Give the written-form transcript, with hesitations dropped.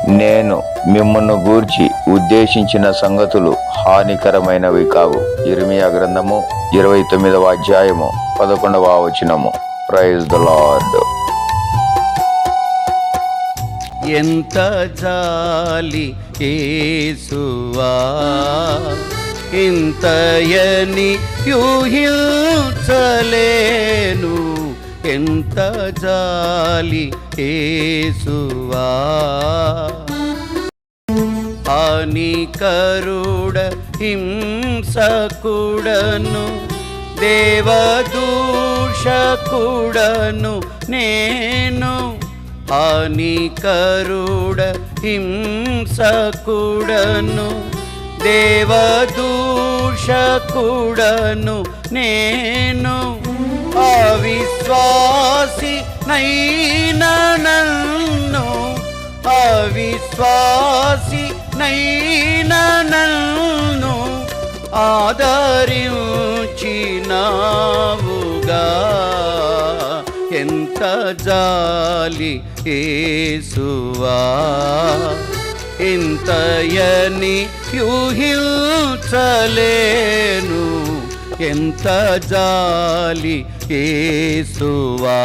నేను మిమ్మును గూర్చి ఉద్దేశించిన సంగతులు హానికరమైనవి కావు. ఇర్మియా గ్రంథము 29వ అధ్యాయము 11వ వచనము. Praise the lord. ఎంత జాలి యేసువా, ఇంతయని యూహించలేను. ఎంత జాలి యేసువా, హానికరుడ హింసకుడను దేవదూషకుడను నేను. హానికరుడ హింసకుడను దేవదూషకుడను నేను. అవిశ్వాసి నైనా నన్ను, అవిశ్వాసి నైనా నన్ను ఆదరించినావుగా. ఎంత జాలి యేసువా, ఇంతయని యూహించలేను. ఎంత జాలి యేసువా.